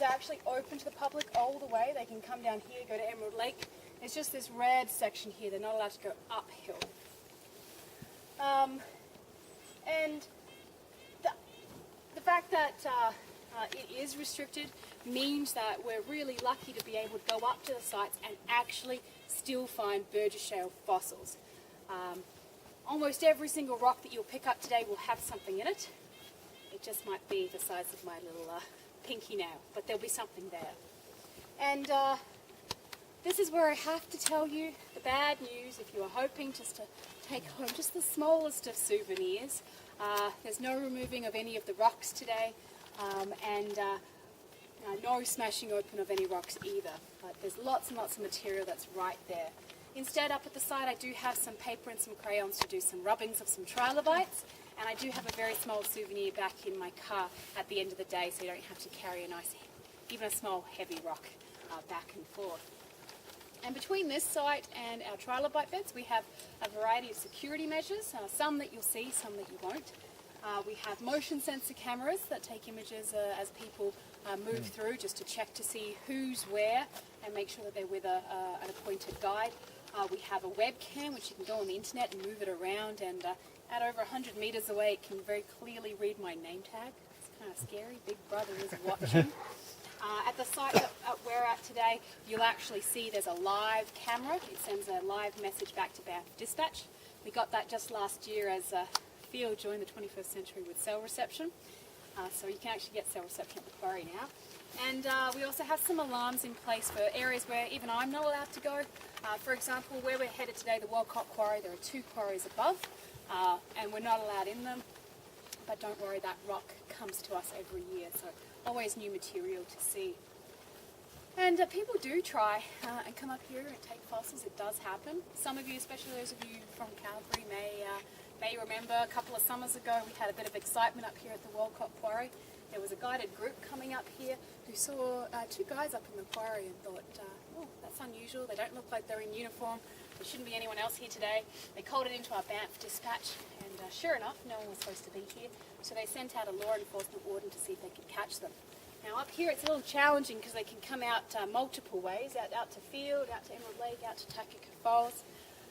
actually open to the public all the way. They can come down here, go to Emerald Lake. There's just this red section here. They're not allowed to go uphill. And the fact that it is restricted means that we're really lucky to be able to go up to the sites and actually still find Burgess Shale fossils. Almost every single rock that you'll pick up today will have something in it. It just might be the size of my little pinky nail, but there'll be something there. And this is where I have to tell you the bad news if you are hoping just to take home just the smallest of souvenirs. There's no removing of any of the rocks today, and no smashing open of any rocks either. But there's lots and lots of material that's right there. Instead, up at the side, I do have some paper and some crayons to do some rubbings of some trilobites, and I do have a very small souvenir back in my car at the end of the day, so you don't have to carry a nice, even a small heavy rock back and forth. And between this site and our trilobite beds, we have a variety of security measures, some that you'll see, some that you won't. We have motion sensor cameras that take images as people move through, just to check to see who's where and make sure that they're with an appointed guide. We have a webcam which you can go on the internet and move it around, and at over 100 meters away it can very clearly read my name tag. It's kind of scary. Big Brother is watching. At the site that we're at today, you'll actually see there's a live camera. It sends a live message back to Banff Dispatch. We got that just last year as Field joined the 21st century with cell reception. So you can actually get cell reception at the quarry now. And we also have some alarms in place for areas where even I'm not allowed to go. For example, where we're headed today, the Walcott Quarry, there are 2 quarries above, and we're not allowed in them. But don't worry, that rock comes to us every year, so always new material to see. And people do try and come up here and take fossils. It does happen. Some of you, especially those of you from Calgary, may remember a couple of summers ago we had a bit of excitement up here at the Walcott Quarry. There was a guided group coming up here who saw 2 guys up in the quarry and thought, oh, that's unusual. They don't look like they're in uniform. There shouldn't be anyone else here today. They called it into our Banff Dispatch, and sure enough, no one was supposed to be here. So they sent out a law enforcement warden to see if they could catch them. Now up here it's a little challenging because they can come out multiple ways, out to Field, out to Emerald Lake, out to Takaka Falls.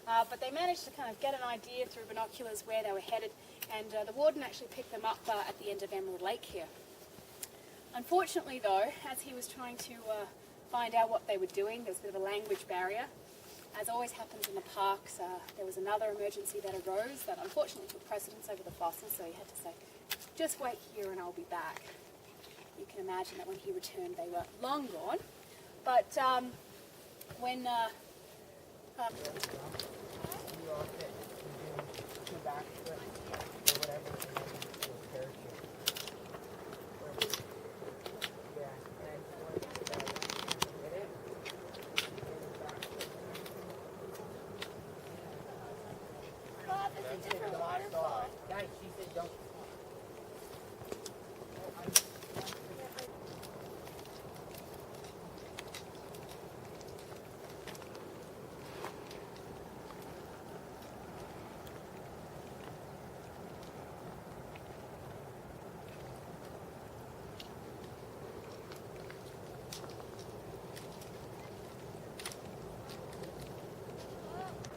But they managed to kind of get an idea through binoculars where they were headed, and the warden actually picked them up at the end of Emerald Lake here. Unfortunately though, as he was trying to find out what they were doing, there was a bit of a language barrier. As always happens in the parks, there was another emergency that arose that unfortunately took precedence over the fossils, so he had to say, just wait here and I'll be back. You can imagine that when he returned they were long gone. But when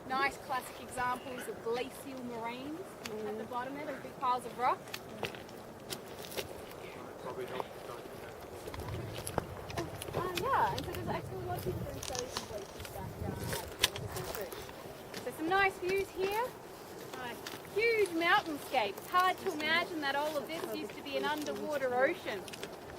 nice classic examples of glacial moraines at the bottom there, those big piles of rock. Probably not. Yeah, and so there's actually a lot of people doing studies in glaciers back So some nice views here. Huge mountainscape. It's hard to imagine that all of this used to be an underwater ocean.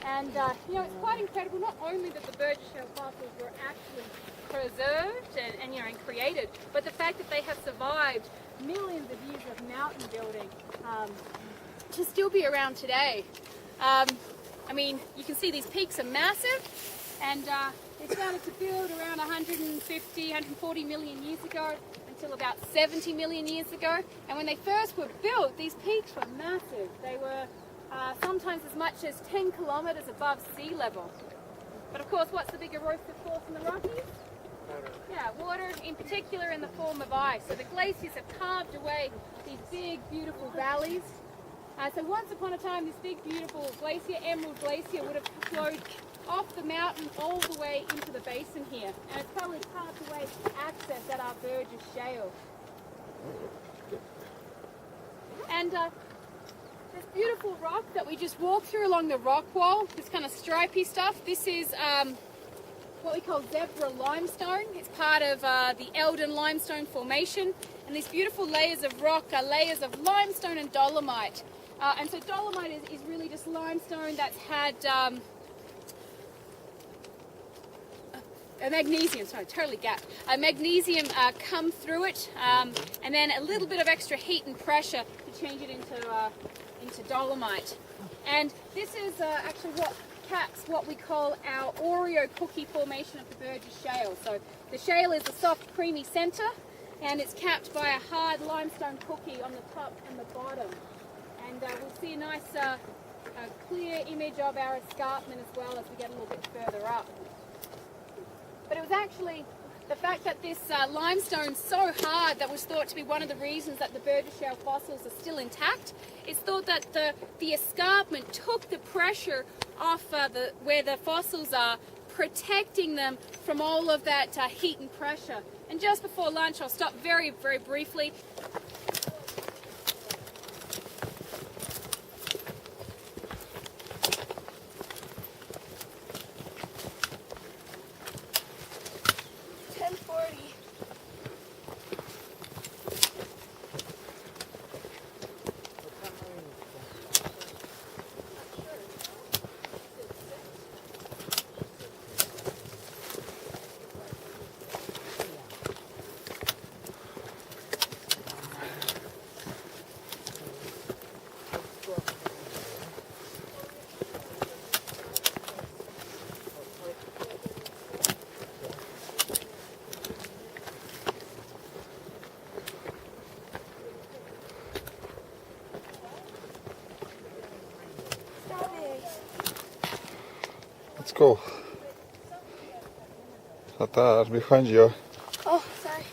And you know, it's quite incredible not only that the Burgess Shale fossils were actually preserved and created, but the fact that they have survived millions of years of mountain building to still be around today. I mean, you can see these peaks are massive, and they started to build around 150, 140 million years ago until about 70 million years ago. And when they first were built, these peaks were massive. They were sometimes as much as 10 kilometers above sea level. But of course, what's the big erosive force in the Rockies? Water. Yeah, water, in particular in the form of ice. So the glaciers have carved away these big, beautiful valleys. So once upon a time, this big, beautiful glacier, Emerald Glacier, would have flowed off the mountain all the way into the basin here. And it's probably part of the way to access at our Burgess Shale. And this beautiful rock that we just walked through along the rock wall, this kind of stripy stuff, this is what we call zebra limestone. It's part of the Eldon Limestone Formation. And these beautiful layers of rock are layers of limestone and dolomite. And so dolomite is really just limestone that's had a magnesium, sorry, totally gapped. A magnesium come through it, and then a little bit of extra heat and pressure to change it into dolomite. And this is actually what caps what we call our Oreo cookie formation of the Burgess Shale. So the shale is a soft, creamy centre, and it's capped by a hard limestone cookie on the top and the bottom. And we'll see a nice clear image of our escarpment as well as we get a little bit further up. But it was actually the fact that this limestone's so hard that was thought to be one of the reasons that the Burgess Shale fossils are still intact. It's thought that the escarpment took the pressure off where the fossils are, protecting them from all of that heat and pressure. And just before lunch, I'll stop very, very briefly. Let's go. Atrás, behind you. Oh, sorry.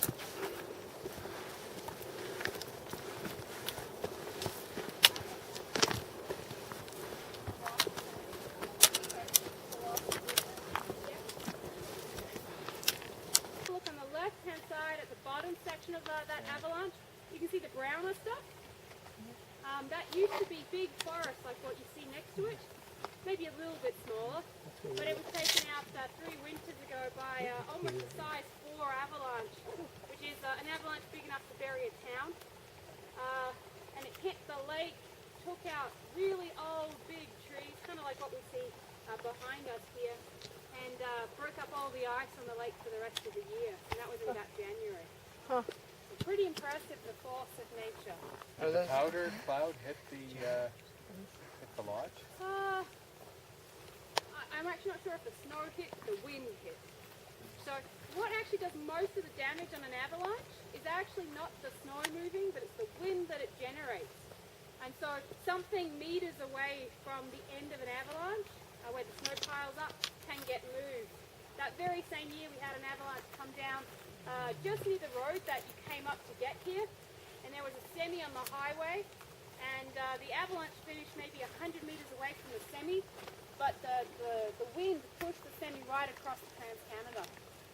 Look on the left-hand side at the bottom section of that avalanche. You can see the browner stuff. That used to be big forest like what you see next to it. Maybe a little bit smaller, but it was taken out 3 winters ago by almost a size 4 avalanche, which is an avalanche big enough to bury a town. And it hit the lake, took out really old big trees, kind of like what we see behind us here, and broke up all the ice on the lake for the rest of the year. And that was in about January. Huh. So pretty impressive, the force of nature. Did the powder cloud hit the lodge? I'm actually not sure if the snow hit, the wind hit. So what actually does most of the damage on an avalanche is actually not the snow moving, but it's the wind that it generates. And so something meters away from the end of an avalanche, where the snow piles up, can get moved. That very same year we had an avalanche come down just near the road that you came up to get here, and there was a semi on the highway, and the avalanche finished maybe 100 meters away from the semi, but the wind pushed the semi right across the Trans-Canada,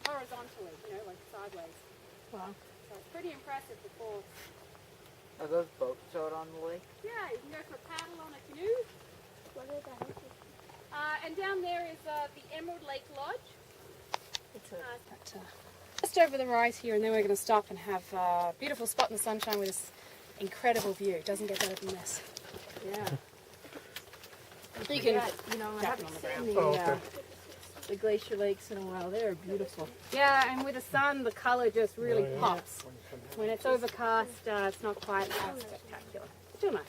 horizontally, like sideways. Wow. So it's pretty impressive, the force. Are those boats out on the lake? Yeah, you can go for a paddle on a canoe. And down there is the Emerald Lake Lodge. It's Just over the rise here, and then we're going to stop and have a beautiful spot in the sunshine with this incredible view. It doesn't get better than this. yeah. You can, I haven't on the seen ground. the glacier lakes in a while. They're beautiful. Yeah, and with the sun, the colour just really pops. When it's overcast, it's not quite as spectacular. Still nice.